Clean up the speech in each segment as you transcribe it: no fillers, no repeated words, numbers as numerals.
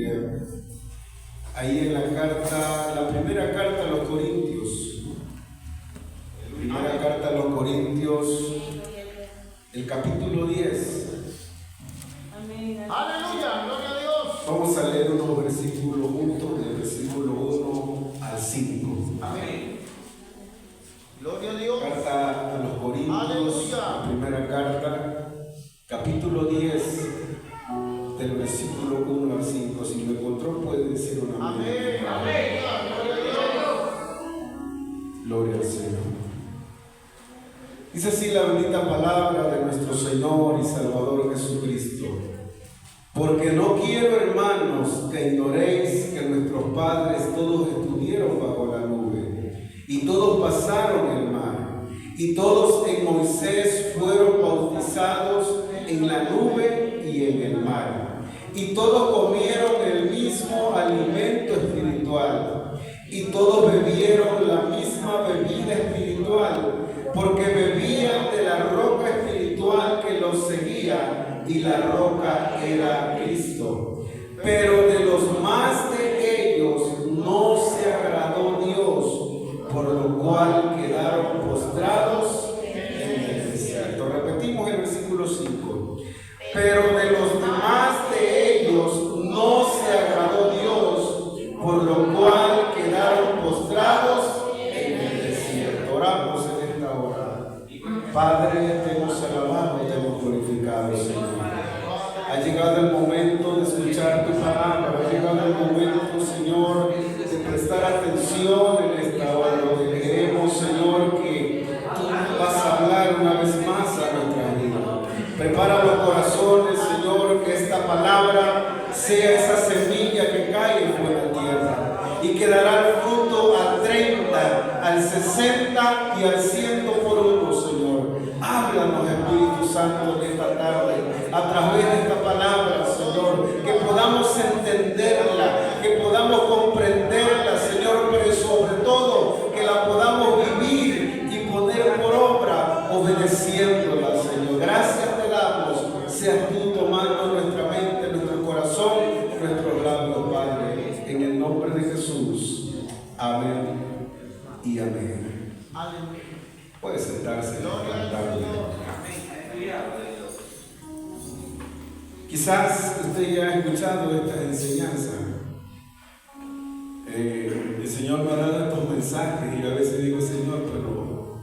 Biblia, ahí en la primera carta a los Corintios, el capítulo 10. Amén. Aleluya, gloria a Dios. Vamos a leer unos versículos juntos, del versículo 1 al 5. Amén. Gloria a Dios. Carta a los Corintios, Aleluya. la primera carta, capítulo 10, del versículo 1 al 5. Si lo encontró, puede decir un amén. Amén. Amén. Gloria a Dios. Gloria al Señor. Dice así la bendita palabra de nuestro Señor y Salvador Jesucristo. Porque no quiero, hermanos, que ignoréis que nuestros padres todos estuvieron bajo la nube, y todos pasaron el mar, y todos en Moisés fueron bautizados en la nube y en el mar, y todos comieron el mismo alimento espiritual, y todos bebieron la misma bebida espiritual, porque bebían de la roca espiritual que los seguía, y la roca era Cristo. Pero de los más de ellos no se agradó Dios, por lo cual quedaron postrados en el desierto. Repetimos el versículo 5. Pero de los demás de ellos no se agradó Dios, por lo cual quedaron postrados en el desierto. Oramos en esta hora. Padre, te hemos alabado, te hemos glorificado, Señor. Ha llegado el momento de escuchar tu palabra, ha llegado el momento, Señor, de prestar atención en esta hora. Donde queremos, Señor, que tú vas a hablar una vez más a nuestra vida. Prepara los corazones, Señor, que esta palabra sea esa semilla que cae en buena tierra y que dará el fruto al 30, al 60 y al 100 por uno, Señor. Háblanos, Espíritu Santo, en esta tarde, a través de esta palabra, Señor, que podamos entenderla, que podamos comprenderla, Señor, pero sobre todo que la podamos vivir y poner por obra, obedeciéndola, Señor. Gracias te damos, seas tú tomando nuestra mente, nuestro corazón, nuestros labios, Padre, en el nombre de Jesús. Amén y amén. Aleluya. Puede sentarse en esta tarde. Quizás usted ya ha escuchado esta enseñanza. El Señor me ha dado estos mensajes y a veces digo, Señor, pero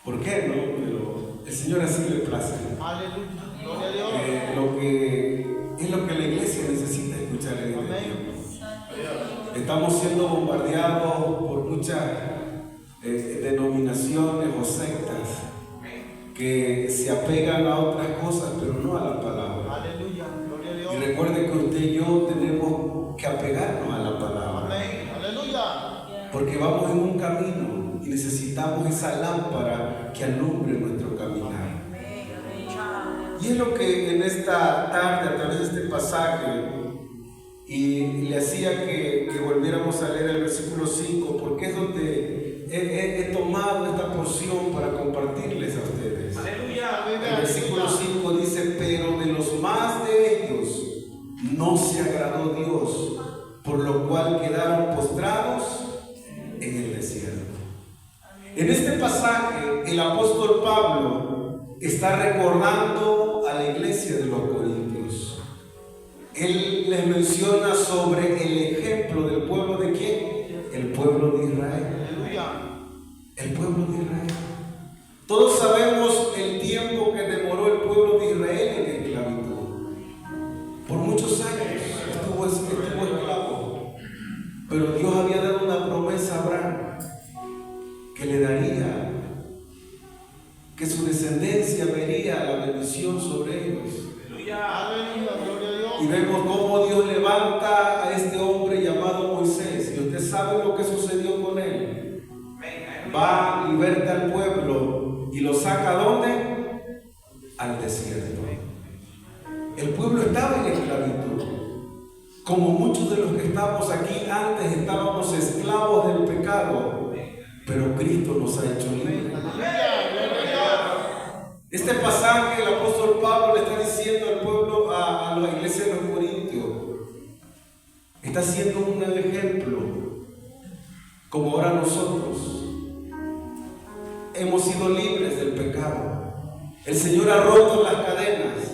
¿por qué no? Pero el Señor así le place. Aleluya. Gloria a Dios. Es lo que la iglesia necesita escuchar en este tiempo. Estamos siendo bombardeados por muchas denominaciones o sectas que se apegan a otras cosas, pero no a la palabra. Aleluya. Gloria a Dios. Y recuerde que usted y yo tenemos que apegarnos a la palabra. Amén. Aleluya. Porque vamos en un camino y necesitamos esa lámpara que alumbre nuestro caminar. Y es lo que en esta tarde, a través de este pasaje, y le hacía que volviéramos a leer el versículo 5, porque es donde he tomado esta porción para compartirles a ustedes. Aleluya. El versículo 5 dice, pero de los más de ellos no se agradó Dios, por lo cual quedaron postrados en el desierto. En este pasaje, el apóstol Pablo está recordando a la iglesia de los Corintios. Él les menciona sobre el ejemplo del pueblo de ¿quién? El pueblo de Israel. El pueblo de Israel. Todos sabemos el tiempo que demoró el pueblo de Israel en esclavitud. Por muchos años estuvo esclavo. Pero Dios había dado una promesa a Abraham que le daría, que su descendencia vería la bendición sobre ellos. Y vemos cómo Dios levanta a este hombre llamado Moisés. Y usted sabe lo que sucedió con él. Va, liberta al pueblo y lo saca ¿a dónde? Al desierto. El pueblo estaba en esclavitud. Como muchos de los que estamos aquí antes estábamos esclavos del pecado, pero Cristo nos ha hecho libres. Este pasaje el apóstol Pablo le está diciendo al pueblo, a la iglesia de los Corintios, está siendo un ejemplo, como ahora nosotros hemos sido libres del pecado. El Señor ha roto las cadenas,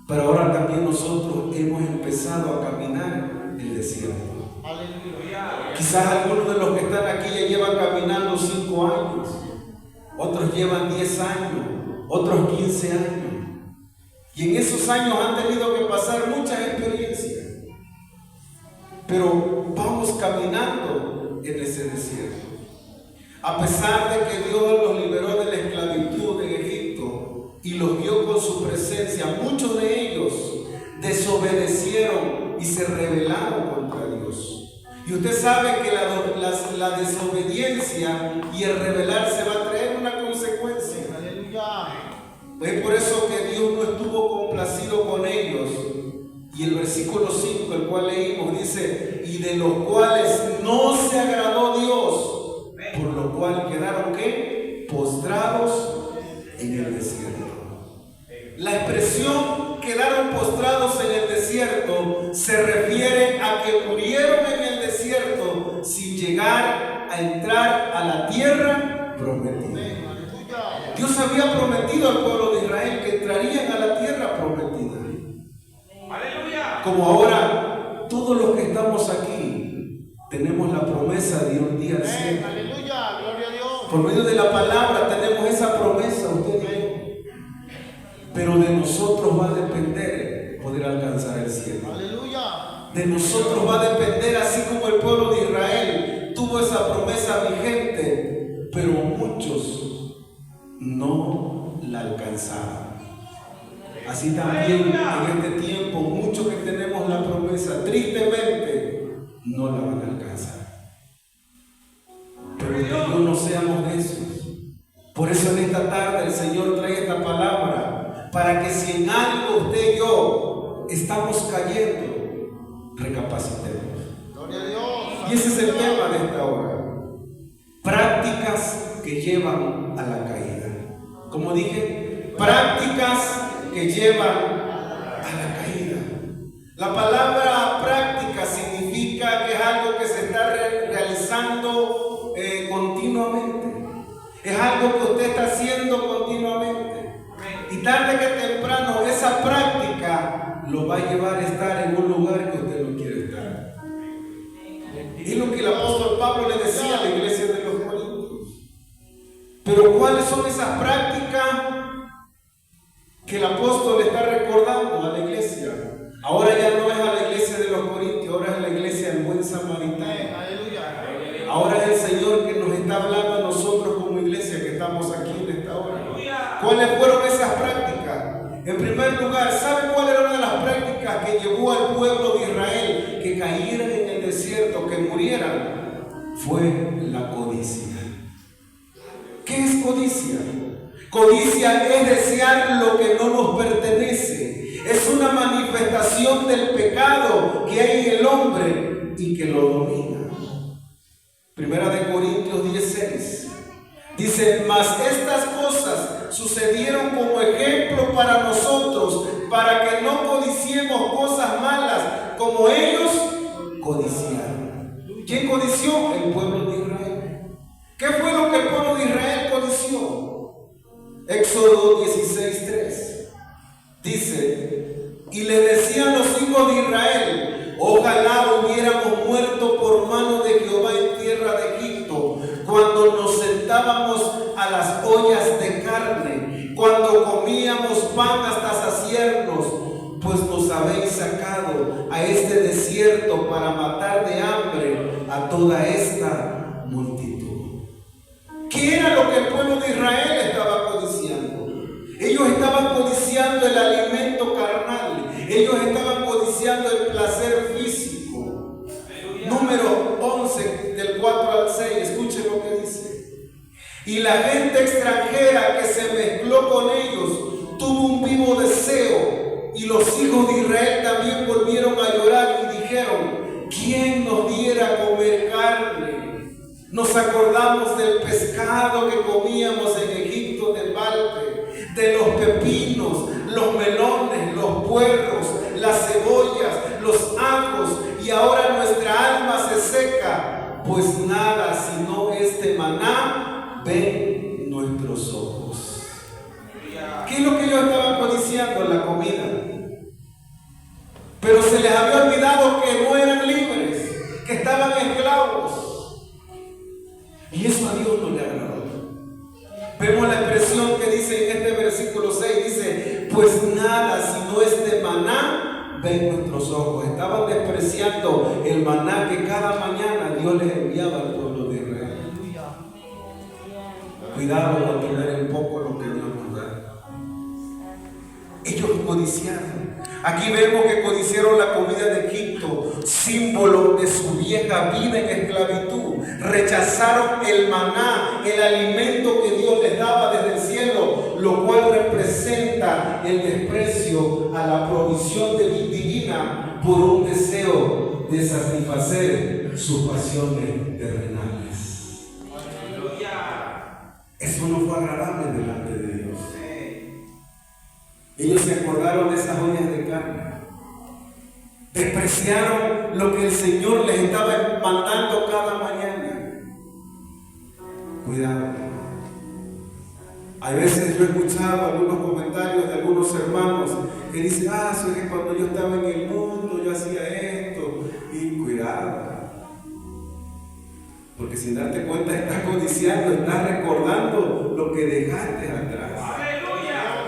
pero ahora también nosotros hemos empezado a caminar el desierto. Aleluya. Quizás algunos de los que están aquí ya llevan caminando 5 años, otros llevan 10 años, otros 15 años. Y en esos años han tenido que pasar muchas experiencias. Pero vamos caminando en ese desierto. A pesar de que Dios los liberó de la esclavitud en Egipto y los guió con su presencia, muchos de ellos desobedecieron y se rebelaron contra Dios. Y usted sabe que la desobediencia y el rebelarse va a traer una consecuencia. Aleluya. Es por eso que Dios no estuvo complacido con ellos. Y el versículo 5, el cual leímos, dice: y de los cuales no se agradó Dios, por lo cual quedaron ¿qué? Postrados en el desierto. La expresión quedaron postrados en el desierto se refiere a que murieron en el desierto sin llegar a entrar a la tierra prometida. Dios había prometido al pueblo de Israel que entrarían a la tierra prometida. Aleluya. Como ahora todos los que estamos aquí tenemos la promesa de un día al cielo. Aleluya. Gloria a Dios. Por medio de la palabra tenemos esa promesa, usted y yo. Pero de nosotros va a depender poder alcanzar el cielo. Aleluya. De nosotros va a depender, así como el pueblo de Israel tuvo esa promesa vigente, pero muchos no la alcanzaron. Así también en este tiempo, muchos que tenemos la promesa, tristemente, no la van a alcanzar. Pero que yo no seamos de esos. Por eso en esta tarde el Señor trae esta palabra, para que si en algo usted y yo estamos cayendo, recapacitemos. Gloria a Dios. Y ese es el tema de esta hora. Prácticas que llevan a la caída. Como dije, prácticas que llevan a la caída. La palabra práctica significa que es algo que se está realizando continuamente. Es algo que usted está haciendo continuamente. Y tarde que temprano esa práctica lo va a llevar a estar en un lugar que usted no quiere estar. Es lo que el apóstol Pablo le decía a la iglesia de los Corintios. Pero ¿cuáles son esas prácticas que el apóstol está recordando a la iglesia? Ahora ya no es a la iglesia de los Corintios, ahora es la iglesia del buen samaritano. Aleluya. Ahora es el Señor que nos está hablando a nosotros como iglesia que estamos aquí en esta hora. ¿Cuáles fueron esas prácticas? En primer lugar, ¿sabe cuál era una de las prácticas que llevó al pueblo de Israel que cayeran en el desierto, que murieran? Fue la codicia. ¿Qué es codicia? Codicia es desear lo que no nos pertenece. Es una manifestación del pecado que hay en el hombre y que lo domina. Primera de Corintios 16 dice: mas estas cosas sucedieron como ejemplo para nosotros, para que no codiciemos cosas malas como ellos codiciaron. ¿Quién codició? El pueblo de Israel. ¿Qué fue lo que el pueblo de Israel codició? Éxodo 16:3 dice: y le decían los hijos de Israel: ojalá hubiéramos muerto por mano de Jehová en tierra de Egipto, cuando nos sentábamos a las ollas de carne, cuando comíamos pan hasta saciarnos, pues nos habéis sacado a este desierto para matar de hambre a toda esta multitud. ¿Qué era lo que el pueblo de Israel estaba codiciando? Ellos estaban codiciando el alimento carnal, ellos estaban codiciando el placer físico. Número 11 del 4 al 6, escuchen lo que dice: y la gente extranjera que se mezcló con ellos tuvo un vivo deseo, y los hijos de Israel también volvieron a llorar y dijeron: ¿quién nos diera a comer carne? Nos acordamos del pescado que comíamos en Egipto, del balde, de los pepinos, los melones, los puerros, las cebollas, los ajos, y ahora pues nada sino este maná ven nuestros ojos. ¿Qué es lo que ellos estaban codiciando? La comida. Pero se les había olvidado que no eran libres, que estaban esclavos. Y eso a Dios no le agradó. Vemos la expresión que dice en este versículo 6, dice, pues nada sino este maná ven nuestros ojos. Estaban despreciando el maná que cada mañana Dios les enviaba al pueblo de Israel. Cuidado con tener en poco lo que Dios nos da. Ellos codiciaron. Aquí vemos que codiciaron la comida de Egipto, símbolo de su vieja vida en esclavitud. Rechazaron el maná, el alimento que Dios les daba desde el cielo, lo cual representa el desprecio a la provisión divina por un deseo de satisfacer sus pasiones terrenales. Eso no fue agradable delante de Dios. Ellos se acordaron de esas ollas de carne. Despreciaron lo que el Señor les estaba mandando cada mañana. Cuidado. Hay veces yo he escuchado algunos comentarios de algunos hermanos que dicen, eso es que cuando yo estaba en el mundo yo hacía esto. Y cuidado. Porque sin darte cuenta estás codiciando, estás recordando lo que dejaste atrás.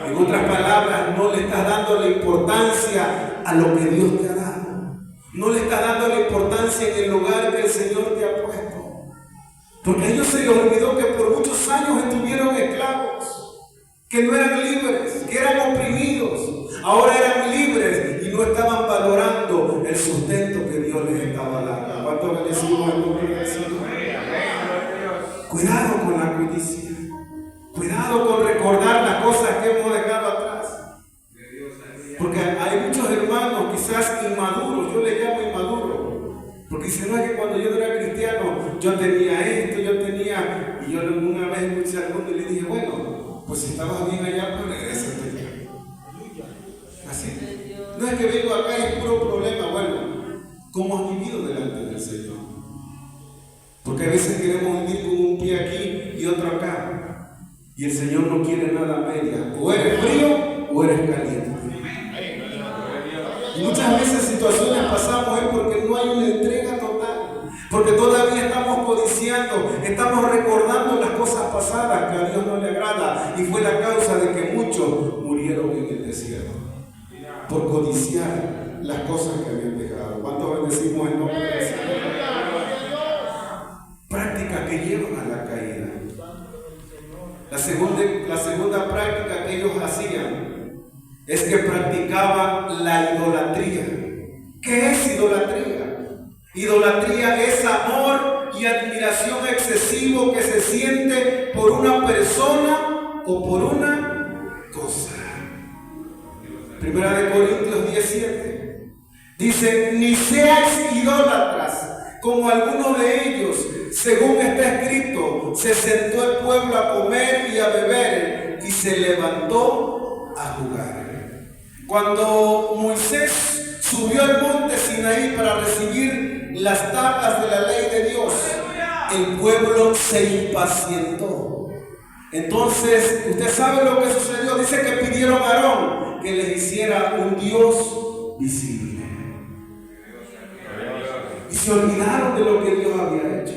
En otras palabras, no le estás dando la importancia a lo que Dios te ha dado. No le estás dando la importancia en el lugar que el Señor te ha puesto. Porque a ellos se les olvidó que por muchos años estuvieron esclavos, que no eran libres, que eran oprimidos. Ahora eran libres y no estaban valorando el sustento que Dios les estaba dando. ¿Cuánto bendecimos el nombre del Señor? Cuidado con la codicia. Cuidado con recordar las cosas que hemos dejado atrás. Porque hay muchos hermanos quizás inmaduros, yo les llamo inmaduros. Porque si no es que cuando yo era cristiano, yo tenía esto, y yo una vez escuché a alguno y le dije, bueno, pues si estabas bien allá, pues regrésate. Así. No es que vengo acá y es puro problema. Bueno, ¿cómo has vivido delante del Señor? Porque a veces queremos vivir con un pie aquí y otro acá. Y el Señor no quiere nada media. O eres frío o eres caliente. Y muchas veces situaciones pasamos es porque no hay una entrega total. Porque todavía estamos codiciando, estamos recordando las cosas pasadas que a Dios no le agrada. Y fue la causa de que muchos murieron en el desierto. Por codiciar las cosas que habían dejado. ¿Cuántos bendecimos el nombre del Señor? Prácticas que llevan a la caída. La segunda práctica que ellos hacían es que practicaban la idolatría. ¿Qué es idolatría? Idolatría es amor y admiración excesivo que se siente por una persona o por una cosa. Primera de Corintios 17 dice, ni seáis idólatras como algunos de ellos. Según está escrito, se sentó el pueblo a comer y a beber y se levantó a jugar. Cuando Moisés subió al monte Sinaí para recibir las tablas de la ley de Dios, el pueblo se impacientó. Entonces, usted sabe lo que sucedió. Dice que pidieron a Aarón que les hiciera un Dios visible. Y se olvidaron de lo que Dios había hecho.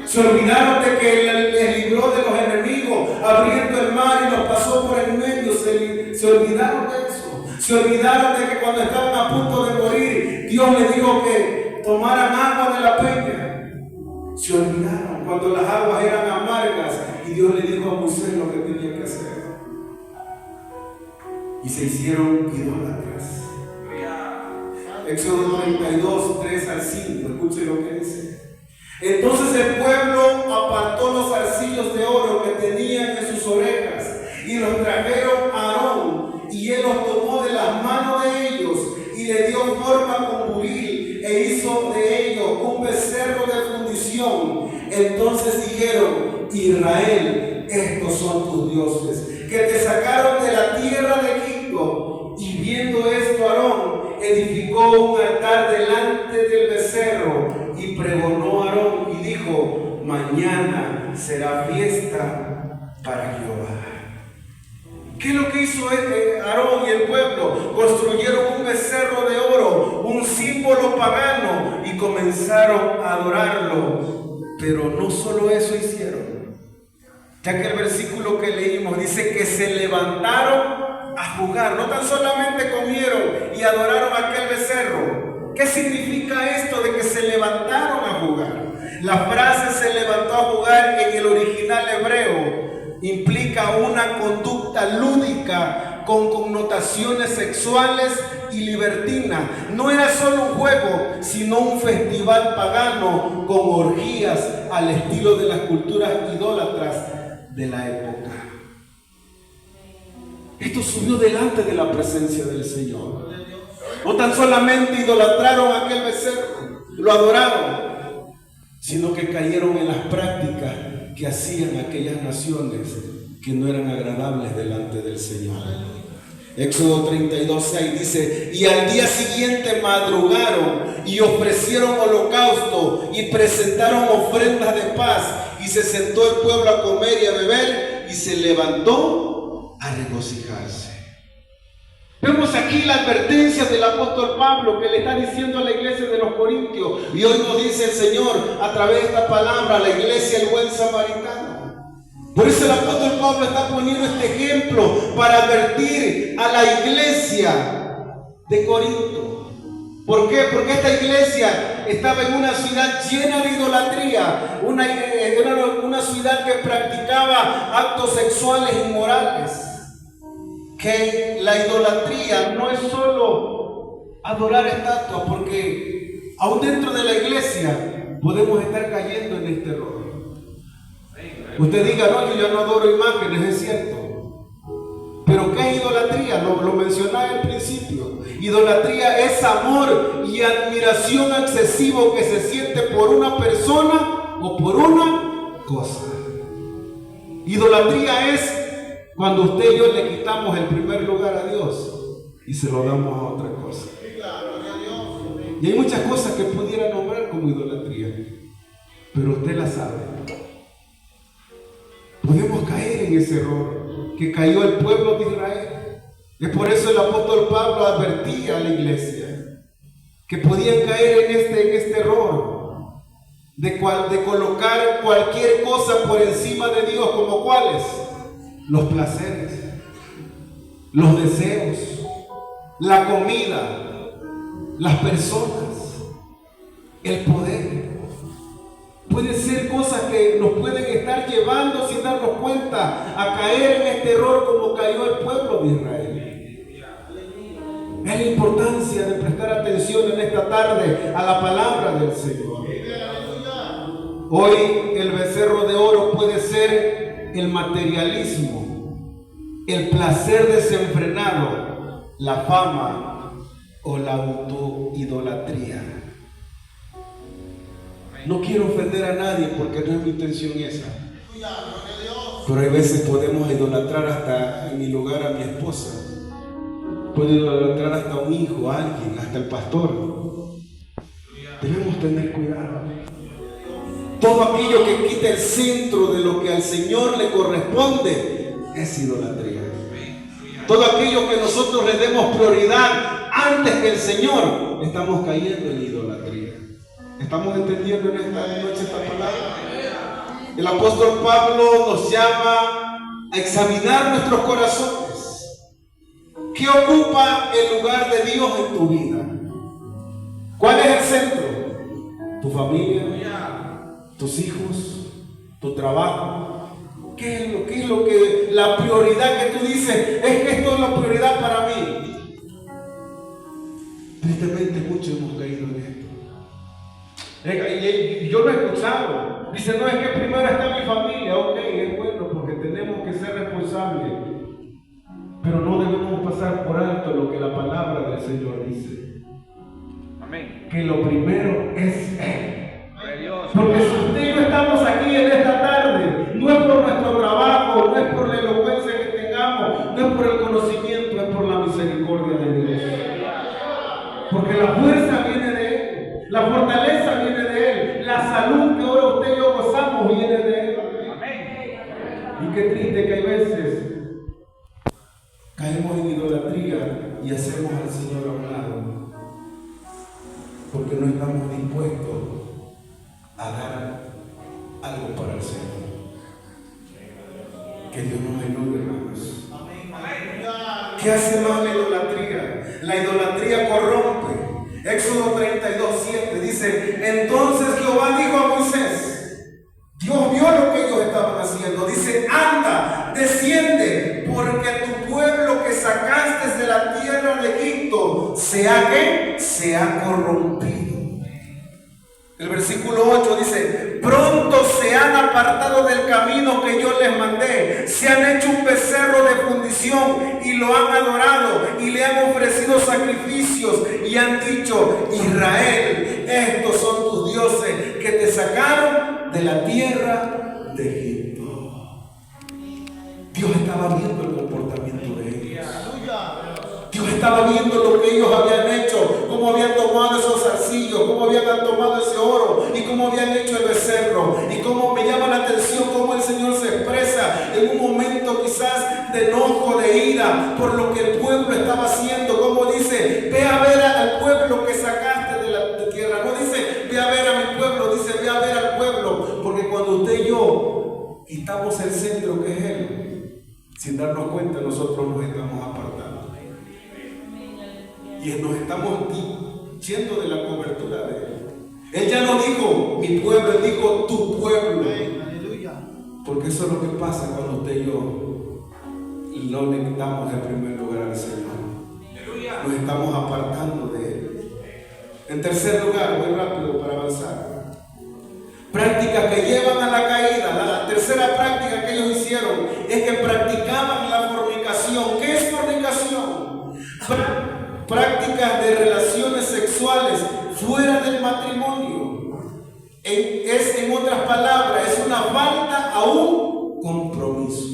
Se olvidaron de que Él les libró de los enemigos, abriendo el mar y los pasó por el medio. Se olvidaron de eso. Se olvidaron de que cuando estaban a punto de morir, Dios les dijo que tomaran agua de la peña. Se olvidaron cuando las aguas eran amargas y Dios le dijo a Moisés lo que tenía que hacer. Y se hicieron idólatras. Éxodo 32, 3 al 5. Escuche lo que dice. Entonces el pueblo apartó los zarcillos de oro que tenían en sus orejas y los trajeron a Aarón, y él los tomó de las manos de ellos y le dio forma con buril e hizo de ellos un becerro de fundición. Entonces dijeron, Israel, estos son tus dioses que te sacaron de la tierra de Egipto. Y viendo esto, Aarón edificó un altar delante del becerro y pregonó a Aarón y mañana será fiesta para Jehová. ¿Qué es lo que hizo Aarón y el pueblo? Construyeron un becerro de oro, un símbolo pagano, y comenzaron a adorarlo. Pero no solo eso hicieron, ya que el versículo que leímos dice que se levantaron a jugar. No tan solamente comieron y adoraron aquel becerro. ¿Qué significa esto de que se levantaron a jugar? La frase "se levantó a jugar" en el original hebreo implica una conducta lúdica con connotaciones sexuales y libertinas. No era solo un juego, sino un festival pagano con orgías al estilo de las culturas idólatras de la época. Esto subió delante de la presencia del Señor. No tan solamente idolatraron aquel becerro, lo adoraron, sino que cayeron en las prácticas que hacían aquellas naciones que no eran agradables delante del Señor. Éxodo 32:6 dice: y al día siguiente madrugaron y ofrecieron holocausto y presentaron ofrendas de paz, y se sentó el pueblo a comer y a beber y se levantó a regocijarse. Vemos aquí la advertencia del apóstol Pablo que le está diciendo a la iglesia de los Corintios, y hoy nos dice el Señor a través de esta palabra a la iglesia el buen samaritano. Por eso el apóstol Pablo está poniendo este ejemplo para advertir a la iglesia de Corinto. ¿Por qué? Porque esta iglesia estaba en una ciudad llena de idolatría, una ciudad que practicaba actos sexuales inmorales. Que la idolatría no es solo adorar estatuas, porque aún dentro de la iglesia podemos estar cayendo en este error. Usted diga: no, yo ya no adoro imágenes, es cierto. Pero ¿qué es idolatría? Lo mencionaba al principio. Idolatría es amor y admiración excesivo que se siente por una persona o por una cosa. Idolatría es cuando usted y yo le quitamos el primer lugar a Dios y se lo damos a otra cosa. Y hay muchas cosas que pudiera nombrar como idolatría, pero usted la sabe. Podemos caer en ese error que cayó el pueblo de Israel. Es por eso el apóstol Pablo advertía a la iglesia que podían caer en este error de colocar cualquier cosa por encima de Dios, como cuáles: los placeres, los deseos, la comida, las personas, el poder. Pueden ser cosas que nos pueden estar llevando sin darnos cuenta a caer en este error como cayó el pueblo de Israel. Es la importancia de prestar atención en esta tarde a la palabra del Señor. Hoy el becerro de oro puede ser el materialismo, el placer desenfrenado, la fama o la autoidolatría. No quiero ofender a nadie porque no es mi intención esa. Pero hay veces podemos idolatrar hasta en mi lugar a mi esposa. Puedo idolatrar hasta un hijo, a alguien, hasta el pastor. Debemos tener cuidado. Todo aquello que quita el centro de lo que al Señor le corresponde es idolatría. Todo aquello que nosotros le demos prioridad antes que el Señor, estamos cayendo en idolatría. ¿Estamos entendiendo en esta noche esta palabra? El apóstol Pablo nos llama a examinar nuestros corazones. ¿Qué ocupa el lugar de Dios en tu vida? ¿Cuál es el centro? ¿Tu familia? ¿Tus hijos? ¿Tu trabajo? ¿Qué es lo que la prioridad que tú dices? Es que esto es la prioridad para mí. Tristemente muchos hemos caído en esto. Y yo lo he escuchado. Dice: no, es que primero está mi familia. Ok, es bueno porque tenemos que ser responsables. Pero no debemos pasar por alto lo que la palabra del Señor dice. Amén. Que lo primero es Él. Porque si usted y yo estamos aquí en esta tarde, no es por nuestro trabajo, no es por la elocuencia que tengamos, no es por el conocimiento, es por la misericordia de Dios. Porque la fuerza viene de Él, la fortaleza viene de Él, la salud que ahora usted y yo gozamos viene porque no estamos dispuestos a dar algo para el Señor. Que Dios nos ayude, hermanos. ¿Qué hace más la idolatría? La idolatría corrompe. Éxodo 32:7 dice: entonces Jehová dijo a Moisés, Dios vio lo que ellos estaban haciendo, dice: anda, desciende, porque tu pueblo que sacaste de la tierra de Egipto se ha corrompido. El versículo 8 dice: pronto se han apartado del camino que yo les mandé, se han hecho un becerro de fundición y lo han adorado y le han ofrecido sacrificios y han dicho: Israel, estos son tus dioses que te sacaron de la tierra de Egipto. Dios estaba viendo el comportamiento de ellos. Dios estaba viendo lo que ellos habían hecho, cómo habían tomado esos arcillos, cómo habían tomado ese oro y cómo habían hecho el becerro. Y cómo me llama la atención cómo el Señor se expresa en un momento quizás de enojo, de ira, por lo que el pueblo estaba haciendo. Como dice: ve a ver al pueblo que sacaste de la tierra. No dice: ve a ver a mi pueblo, dice: ve a ver al pueblo. Porque cuando usted y yo quitamos el centro que es Él, sin darnos cuenta, nosotros nos estamos apartando. Y nos estamos yendo de la cobertura de Él. Él ya no dijo mi pueblo, Él dijo tu pueblo. Porque eso es lo que pasa cuando usted y yo no le damos el primer lugar al Señor. Nos estamos apartando de Él. En tercer lugar, muy rápido para avanzar, prácticas que llevan a la caída. La tercera práctica que ellos hicieron es que practicaban la fornicación. ¿Qué es fornicación? Prácticas de relaciones sexuales fuera del matrimonio. En otras palabras, es una falta a un compromiso.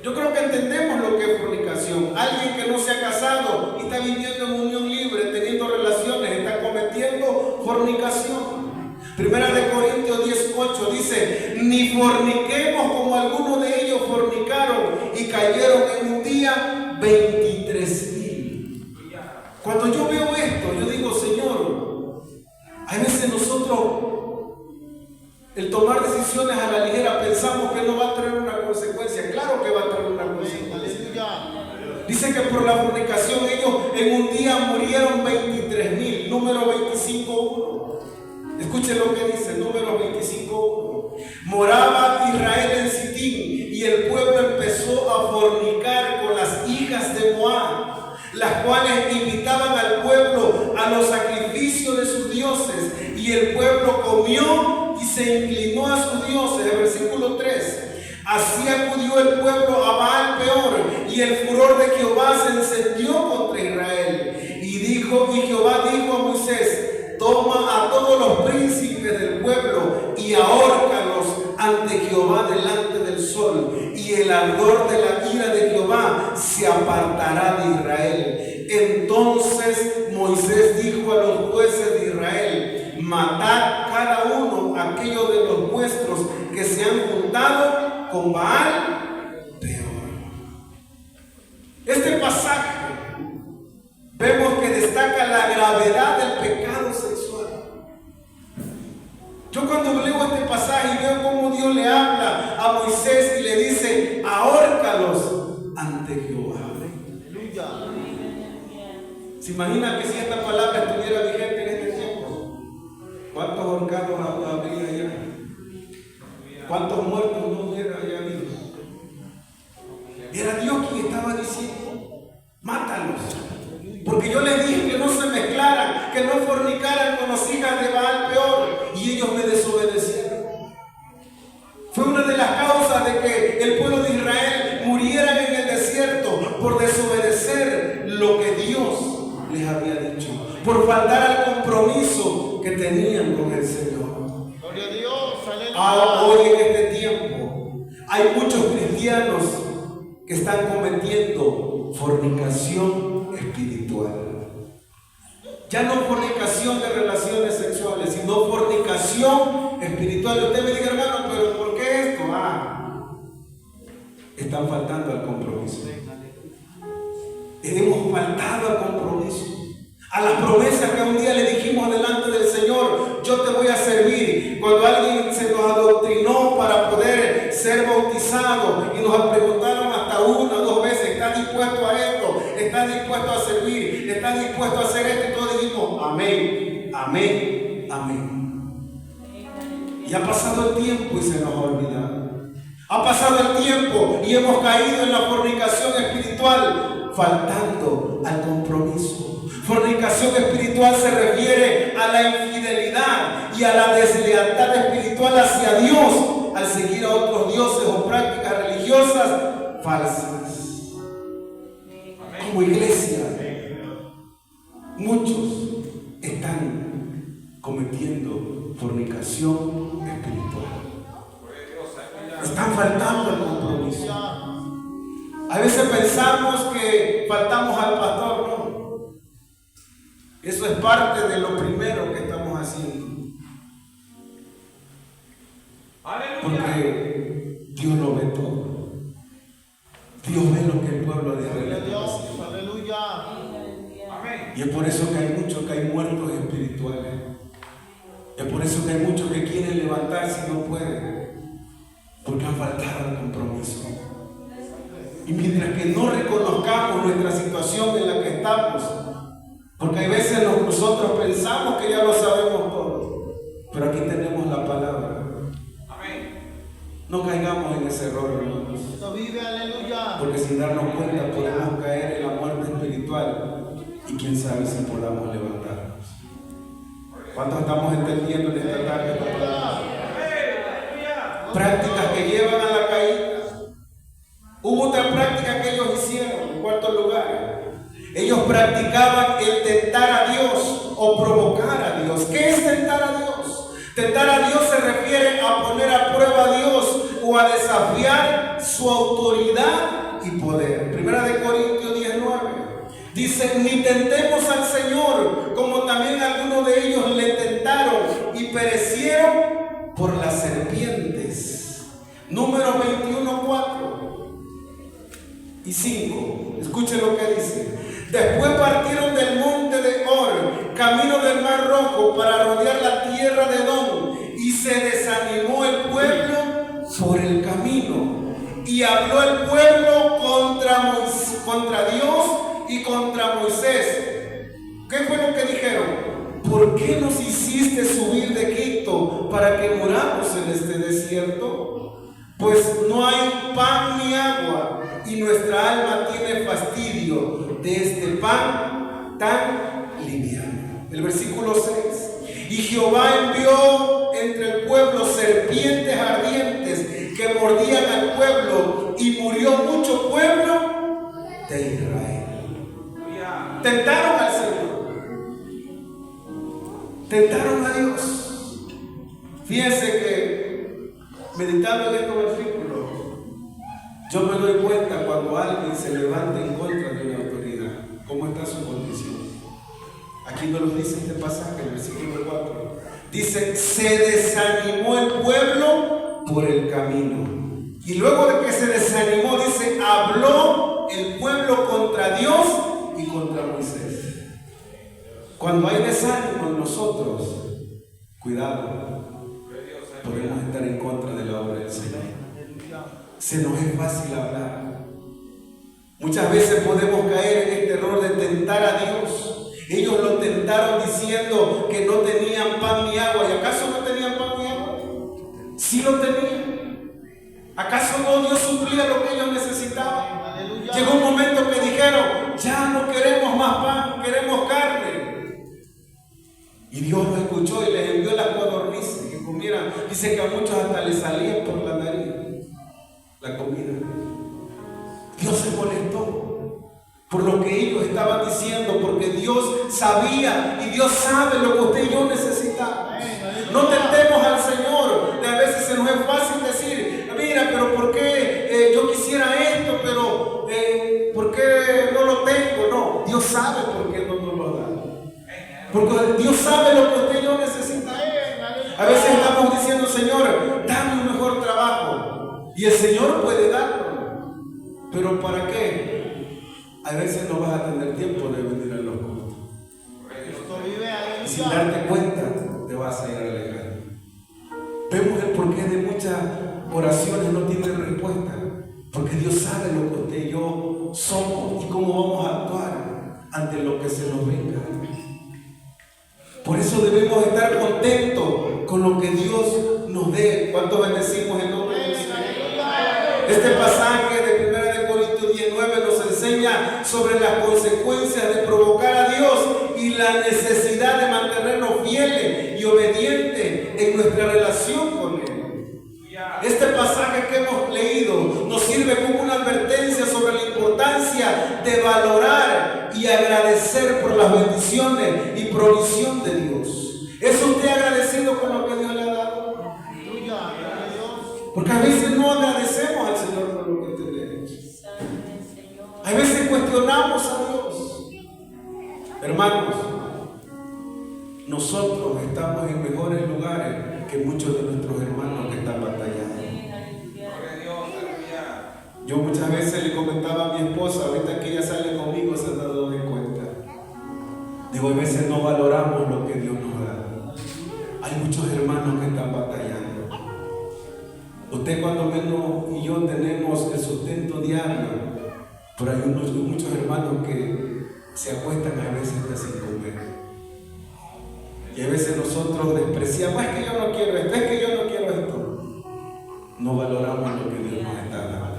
Yo creo que entendemos lo que es fornicación. Alguien que no se ha casado y está viviendo en unión libre, teniendo relaciones, está cometiendo fornicación. Primera de Corintios 10:8 dice: ni forniquemos como algunos de ellos fornicaron y cayeron en un día 23,000. Cuando yo veo esto, yo digo: Señor, a veces nosotros, el tomar decisiones a la ligera, pensamos que no va a traer una consecuencia. Claro que va a traer una consecuencia. Dice que por la fornicación ellos en un día murieron 23,000. Número 25:1. Escuchen lo que dice, número 25:1. Moraba Israel en Sitín y el pueblo empezó a fornicar con las hijas de Moab, las cuales invitaban al pueblo a los sacrificios de sus dioses, y el pueblo comió y se inclinó a sus dioses. El versículo 3. Así acudió el pueblo a Baal Peor, y el furor de Jehová se encendió contra Israel. Y Jehová dijo a Moisés: toma a todos los príncipes del pueblo y ahórcalos ante Jehová delante del sol, y el ardor de la ira de Jehová se apartará de Israel. Entonces Moisés dijo a los jueces de Israel: matad cada uno aquellos de los vuestros que se han juntado con Baal Peor. Este pasaje vemos que destaca la gravedad del pecado sexual. Yo cuando leo este pasaje y veo cómo Dios le habla a Moisés y le dice: ahórcalos ante Jehová. ¿Se imagina que si esta palabra estuviera vigente en este tiempo? ¿Cuántos ahorcados habría allá? ¿Cuántos muertos no hubiera allá habido? Era Dios quien estaba diciendo: mátalos. Porque yo les dije que no se mezclaran, que no fornicaran con las hijas de Baal Peor, y ellos me desobedecieron. Fue una de las causas de que el pueblo de Israel muriera en el desierto, por desobedecer lo que Dios les había dicho, por faltar al compromiso que tenían con el Señor. Gloria a Dios, Hoy en este tiempo hay muchos cristianos que están cometiendo fornicación espiritual. Ya no fornicación de relaciones sexuales, sino fornicación espiritual. Usted me diga: hermano, pero ¿por qué esto? Están faltando al compromiso. Hemos faltado al compromiso, a las promesas que un día le dijimos yo te voy a servir. Cuando alguien se nos adoctrinó para poder ser bautizado y nos preguntaron hasta 1 o 2 veces, ¿estás dispuesto a esto? ¿Estás dispuesto a servir? ¿Estás dispuesto a hacer esto? Y todos dijimos, amén, amén, amén. Y ha pasado el tiempo y se nos ha olvidado. Ha pasado el tiempo y hemos caído en la fornicación espiritual, faltando al compromiso. Fornicación espiritual se refiere a la infidelidad y a la deslealtad espiritual hacia Dios al seguir a otros dioses o prácticas religiosas falsas. Como iglesia, muchos están cometiendo fornicación espiritual. Están faltando al compromiso. A veces pensamos que faltamos al pastor, no. Eso es parte de lo primero que estamos haciendo. Porque Dios lo ve todo. Dios ve lo que el pueblo de Israel hace. Aleluya. Y es por eso que hay muchos que hay muertos espirituales. Es por eso que hay muchos que quieren levantarse y no pueden. Porque han faltado al compromiso. Y mientras que no reconozcamos nuestra situación en la que estamos, porque hay veces nosotros pensamos que ya lo sabemos todo, pero aquí tenemos la palabra. No caigamos en ese error, hermanos. Vive, aleluya. Porque sin darnos cuenta podemos caer en la muerte espiritual y quién sabe si podamos levantarnos. ¿Cuántos estamos entendiendo en esta tarde esta palabra? Prácticas que llevan a la caída. Hubo otra práctica que ellos hicieron, en cuarto lugar. Ellos practicaban el tentar a Dios o provocar a Dios. ¿Qué es tentar a Dios? Tentar a Dios se refiere a poner a prueba a Dios o a desafiar su autoridad y poder. Primera de Corintios 10:9 dice, ni tentemos al Señor, como también algunos de ellos le tentaron y perecieron por las serpientes. Números 21:4 y 5. Escuchen lo que dice. Después partieron del monte de Or, camino del Mar Rojo, para rodear la tierra de Edom, y se desanimó el pueblo por el camino. Y habló el pueblo contra Dios y contra Moisés. ¿Qué fue lo que dijeron? ¿Por qué nos hiciste subir de Egipto para que muramos en este desierto? Pues no hay pan ni agua, y nuestra alma tiene fastidio de este pan tan liviano. El versículo 6. Y Jehová envió entre el pueblo serpientes ardientes que mordían al pueblo, y murió mucho pueblo de Israel. Tentaron al Señor. Tentaron a Dios. Fíjense que meditando en estos versículos, yo me doy cuenta cuando alguien se levanta en contra de una autoridad, cómo está su condición. Aquí nos lo dice este pasaje, el versículo 4. Dice, se desanimó el pueblo por el camino. Y luego de que se desanimó, dice, habló el pueblo contra Dios y contra Moisés. Cuando hay desánimo en nosotros, cuidado, podemos estar en contra de la obra del Señor. Se nos es fácil hablar. Muchas veces podemos caer en este error de tentar a Dios. Ellos lo tentaron diciendo que no tenían pan ni agua. ¿Y acaso no tenían pan ni agua? Sí lo tenían. ¿Acaso no Dios suplía lo que ellos necesitaban? Aleluya. Llegó un momento que dijeron, ya no queremos más pan, queremos carne. Y Dios los escuchó y les envió las codornices que comieran. Dice que a muchos hasta les salía por la nariz la comida. Dios se molestó por lo que ellos estaban diciendo, porque Dios sabía y Dios sabe lo que usted y yo necesitamos. No tentemos al Señor. A veces se nos es fácil decir, mira, pero ¿por qué yo quisiera esto, pero ¿por qué no lo tengo? No, Dios sabe por qué no nos lo da. Porque Dios sabe lo que usted y yo necesitamos. A veces estamos diciendo, Señor, dame un mejor trabajo. Y el Señor puede darlo. ¿Pero para qué? A veces no vas a tener tiempo de venir a los cultos. Y sin darte cuenta, te vas a ir alejando. Vemos el porqué de muchas oraciones no tienen respuesta, porque Dios sabe lo que usted y yo somos y cómo vamos a actuar ante lo que se nos venga. Por eso debemos estar contentos con lo que Dios nos dé. ¿Cuántos bendecimos el nombre del Señor? Este pasaje de 1 Corintios 19 nos enseña sobre las consecuencias de provocar a Dios y la necesidad de mantenernos fieles y obedientes en nuestra relación con Él. Este pasaje que hemos leído nos sirve como una advertencia sobre la importancia de valorar y agradecer por las bendiciones y provisión de Dios. ¿Es usted agradecido con lo que Dios le ha dado? Porque a veces no agradecemos al Señor por lo que tenemos. A veces cuestionamos a Dios. Hermanos, nosotros estamos en mejores lugares que muchos de nuestros hermanos que están batallando. Yo muchas veces le comentaba a mi esposa, ahorita que ella sale conmigo se ha dado de cuenta. Digo, a veces no valoramos lo que Dios nos da. Hay muchos hermanos que están batallando. Usted cuando menos y yo tenemos el sustento diario, pero hay muchos hermanos que se acuestan a veces hasta sin comer. Y a veces nosotros despreciamos, es que yo no quiero esto, es que yo no quiero esto. No valoramos lo que Dios nos está dando.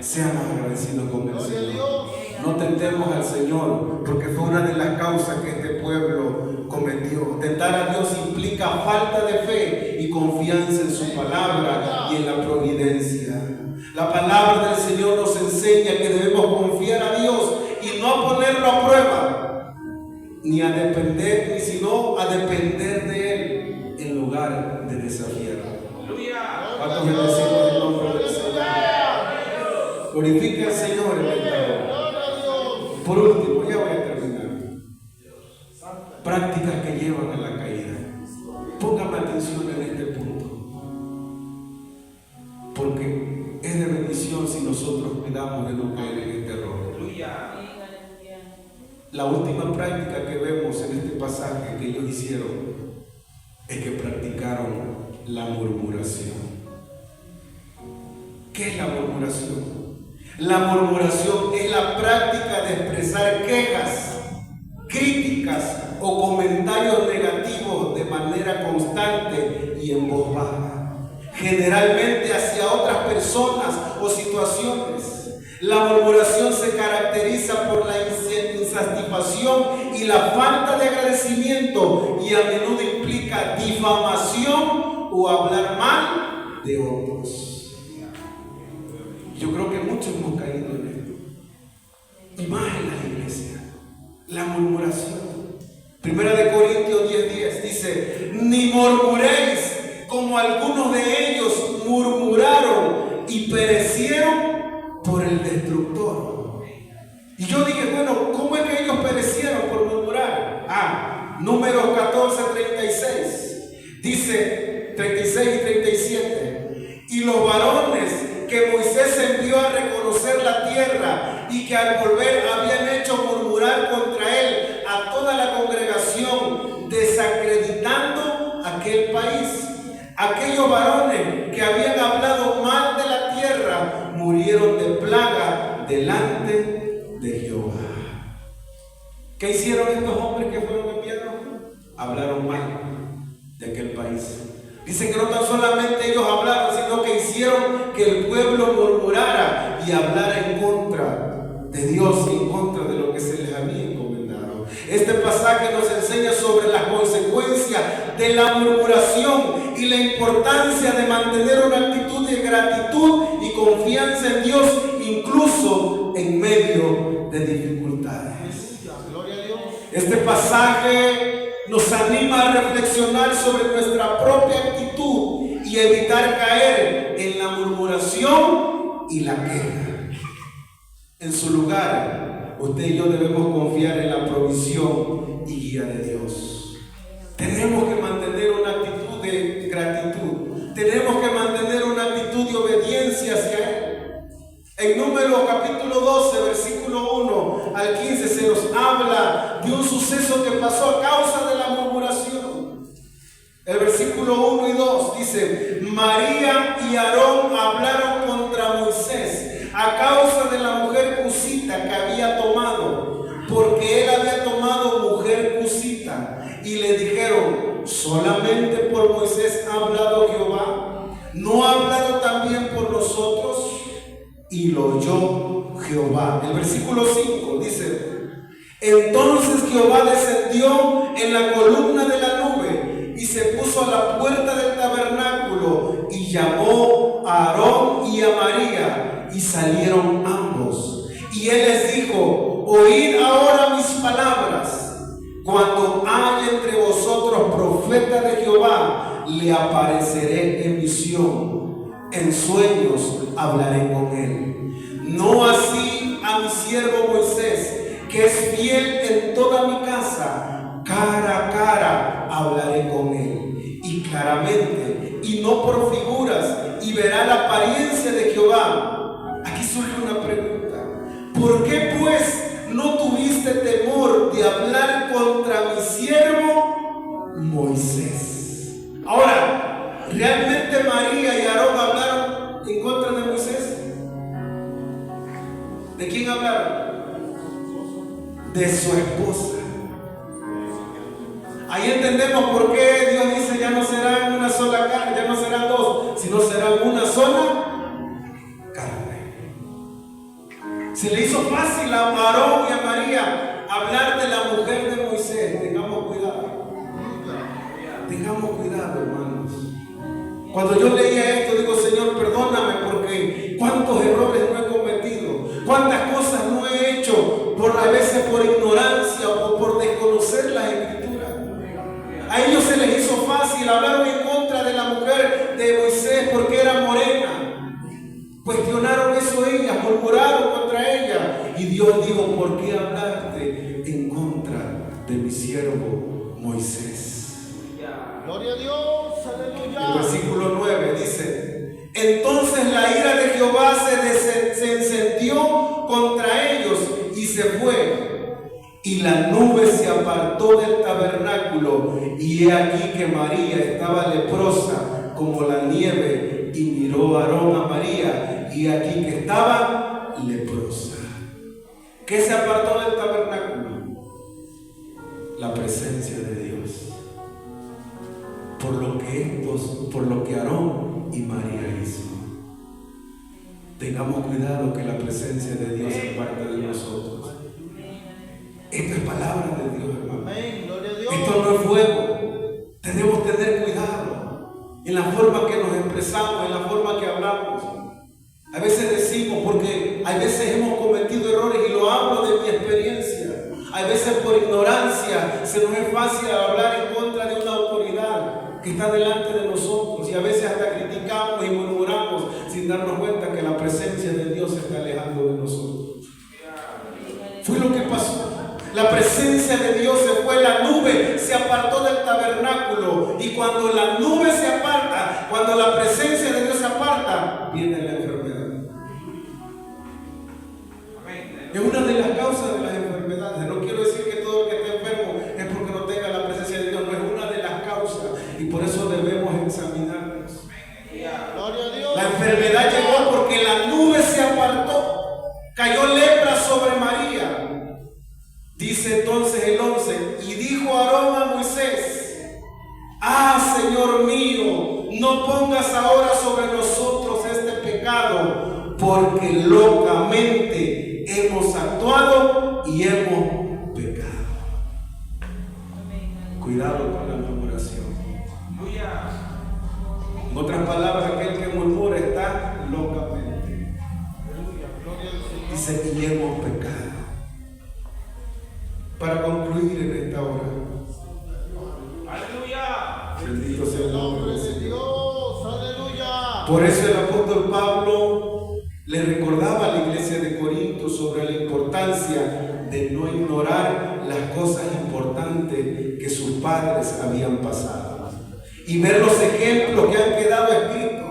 Seamos agradecidos con el Señor. No tentemos al Señor, porque fue una de las causas que este pueblo cometió. Tentar a Dios implica falta de fe y confianza en su palabra y en la providencia. La palabra del Señor nos enseña que debemos confiar a Dios y no ponerlo a prueba, ni a depender, ni sino a depender de Él en lugar de desafiarlo. ¿Cuántos bendecimos el nombre del Señor? Glorifica al Señor en esta hora. Por último, ya voy a terminar. Prácticas que llevan a la caída. Póngame atención en este punto, porque es de bendición si nosotros cuidamos de no caer en este error. La última práctica que vemos en este pasaje que ellos hicieron es que practicaron la murmuración. ¿Qué es la murmuración? La murmuración es la práctica de expresar quejas, críticas o comentarios negativos de manera constante y en voz baja, generalmente hacia otras personas o situaciones. La murmuración se caracteriza por la insatisfacción y la falta de agradecimiento y a menudo implica difamación o hablar mal de otros. Yo creo que muchos hemos caído en esto, y más en la iglesia. La murmuración. 1 Corintios 10:10 dice: ni murmuréis como algunos de ellos murmuraron y perecieron por el destructor. Y yo dije, bueno, ¿cómo es que ellos perecieron por murmurar? Números 14:36 dice, 36 y 37: y los varones que Moisés envió a reconocer la tierra y que al volver habían hecho murmurar contra él a toda la congregación, desacreditando aquel país. Aquellos varones que habían hablado mal de la tierra murieron de plaga delante de Jehová. ¿Qué hicieron estos hombres que fueron enviados? Hablaron mal de aquel país. Dicen que no tan solamente ellos hablaron, sino que hicieron que el pueblo murmurara y hablara en contra de Dios y en contra de lo que se les había encomendado. Este pasaje nos enseña sobre las consecuencias de la murmuración y la importancia de mantener una actitud de gratitud y confianza en Dios, incluso en medio de dificultades. Este pasaje nos anima a reflexionar sobre nuestra propia actitud y evitar caer en la murmuración y la queja. En su lugar, usted y yo debemos confiar en la provisión y guía de Dios. Tenemos que mantener una actitud de gratitud. Tenemos que mantener una actitud de obediencia hacia Él. En Números capítulo 12, versículo 1 al 15 se nos habla de un suceso que pasó a causa de la murmuración. dijeron: ¿solamente por Moisés ha hablado Jehová? ¿No ha hablado también por nosotros? Y lo oyó Jehová. El versículo 5 dice: entonces Jehová descendió en la columna de la nube y se puso a la puerta del tabernáculo y llamó a Aarón y a María, y salieron ambos. Y él les dijo: oíd ahora mis palabras. Cuando haya entre vosotros profeta de Jehová, le apareceré en visión, en sueños hablaré con él. No así a mi siervo Moisés, que es fiel en toda mi casa, cara a cara hablaré con él, y claramente, y no por figuras, y verá la apariencia de Jehová. Aquí surge una pregunta: ¿por qué pues no tuviste temor de hablar contra mi siervo Moisés? Ahora, ¿realmente María y Aarón hablaron en contra de Moisés? ¿De quién hablaron? De su esposa. Ahí entendemos por qué Dios dice: ya no serán una sola carne, ya no serán dos, sino serán una sola carne. Se le hizo fácil a Aarón y a María hablar de la mujer de Moisés. Tengamos cuidado. Tengamos cuidado, hermanos. Cuando yo leía esto, digo: Señor, perdóname, porque cuántos errores no he cometido, cuántas cosas no he hecho, a veces por ignorancia o por desconocer las escrituras. A ellos se les hizo fácil, hablaron en contra de la mujer de Moisés porque era morena. Cuestionaron eso ellas, murmuraron contra ella. Y Dios dijo: ¿por qué hablarte en contra de mi siervo Moisés? Gloria a Dios, aleluya. El versículo 9 dice: entonces la ira de Jehová se encendió contra ellos y se fue, y la nube se apartó del tabernáculo, y he aquí que María estaba leprosa como la nieve, y miró a Aarón a María, y aquí que estaba leprosa. ¿Qué se apartó del tabernáculo? La presencia de Dios. Por lo que Aarón y María hizo. Tengamos cuidado que la presencia de Dios es parte de nosotros. Esta es palabra de Dios, hermano. Amén, gloria a Dios. Esto no es fuego. Tenemos que tener cuidado en la forma que nos expresamos, en la forma que hablamos. A veces decimos, porque a veces hemos cometido errores, y lo hablo de mi experiencia. A veces por ignorancia se nos es fácil hablar en contra de una autoridad que está delante de nosotros, y a veces hasta criticamos y murmuramos sin darnos cuenta que la presencia de Dios se está alejando de nosotros. Fue lo que pasó. La presencia de Dios se fue, la nube se apartó del tabernáculo, y cuando la nube se aparta, cuando la presencia de Dios se aparta, viene la enfermedad. Es una de las causas de las enfermedades. No quiero decir que todo el que esté enfermo es porque no tenga la presencia de Dios, no, es una de las causas, y por eso debemos examinarnos. Gloria a Dios. La enfermedad llegó porque la nube se apartó, cayó lepra sobre María. Dice entonces el 11: y dijo Aarón a Moisés: ah, Señor mío, no pongas ahora sobre nosotros este pecado, porque locamente hemos actuado y hemos pecado. Cuidado con la murmuración. En otras palabras, aquel que murmura está locamente. Dice: y hemos pecado. Para concluir en esta hora, Aleluya. bendito sea el nombre del Señor. Dios, aleluya. Por eso el apóstol Pablo le recordaba a la iglesia de Corinto sobre la importancia de no ignorar las cosas importantes que sus padres habían pasado y ver los ejemplos que han quedado escritos.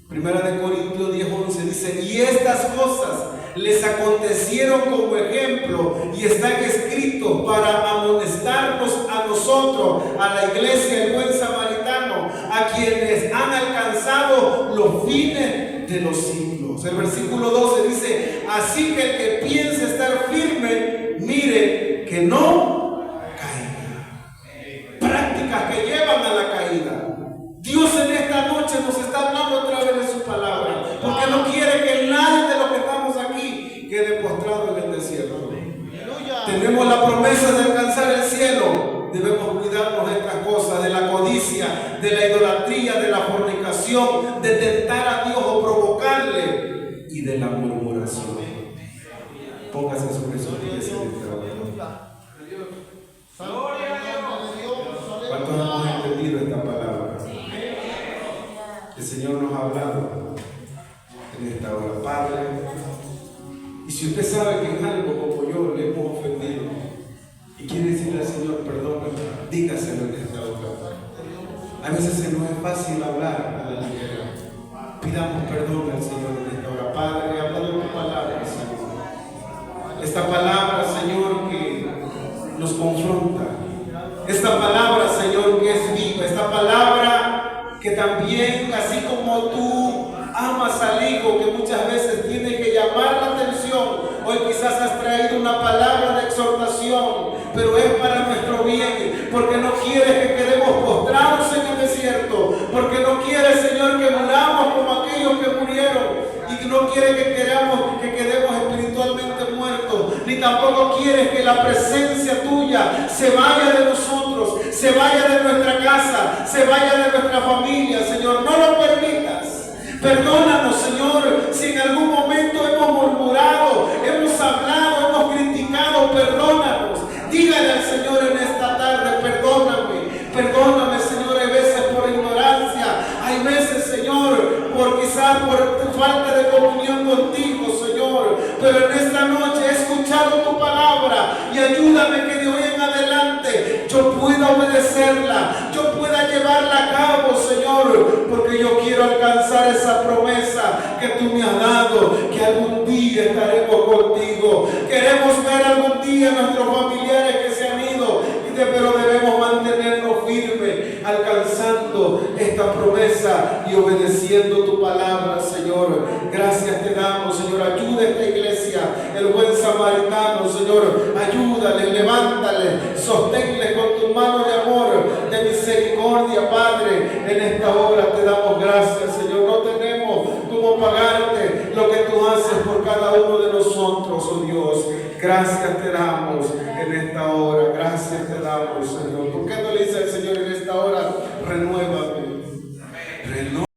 Primera de Corintios 10:11 dice: y estas cosas les acontecieron como ejemplo y están escritos para amonestarnos a nosotros, a la iglesia del buen samaritano, a quienes han alcanzado los fines de los siglos. El versículo 12 dice: así que el que piense estar firme, mire que no caiga. prácticas que llevan a la caída. Dios en esta noche nos está hablando otra vez de su palabra, porque no quiere que nadie de los que estamos aquí quede postrado en el desierto. Tenemos la promesa de alcanzar el cielo. Debemos cuidarnos de estas cosas, de la codicia, de la idolatría, de la fornicación, de tentar a Dios o provocarle, y de la murmuración. Póngase sobre sus pies en esta hora. ¿Cuántos hemos entendido esta palabra? El Señor nos ha hablado en esta hora. Padre, y si usted sabe que en algo como yo le hemos ofendido y quiere decirle al Señor, perdóname, dígaselo en esta hora. A veces se nos es fácil hablar a la ligera. Pidamos perdón al Señor en esta hora. Padre, habla de tu palabra, Señor. Esta palabra, Señor, que nos confronta. Esta palabra, Señor, que es viva. Esta palabra que también, así como tú amas al Hijo, que muchas veces tiene que llamar la atención, hoy quizás has traído una palabra de exhortación, pero es para nuestro bien, porque no quieres que quedemos postrados en el desierto, porque no quieres, Señor, que muramos como aquellos que murieron, y que no quieres que quedemos espiritualmente muertos, ni tampoco quieres que la presencia tuya se vaya de nosotros, se vaya de nuestra casa, se vaya de nuestra familia. Señor, no lo permitas. Perdónanos, Señor, si en algún momento hemos murmurado, hemos hablado, hemos criticado. Perdónanos. Dígale al Señor en esta tarde, perdóname, Señor, hay veces por ignorancia, hay veces, Señor, quizás por tu falta de comunión contigo, Señor, pero en esta noche he escuchado tu palabra y ayúdame que de hoy en adelante yo pueda obedecerla, yo pueda llevarla a cabo, Señor, porque yo quiero alcanzar esa promesa que tú me has dado, que algún día estaremos contigo. Queremos ver algún día a nuestros familiares que se han ido, pero debemos mantenernos firmes, alcanzando esta promesa y obedeciendo tu palabra, Señor. Gracias te damos, Señor. Ayuda a esta iglesia, el buen samaritano, Señor. Ayúdale, levántale, sosténle con tu mano de amor, de misericordia, Padre. En esta hora te damos gracias, Señor. No tenemos cómo pagarte lo que tú haces por cada uno de nosotros, oh Dios. Gracias te damos en esta hora. Gracias te damos, Señor. ¿Por qué no le dices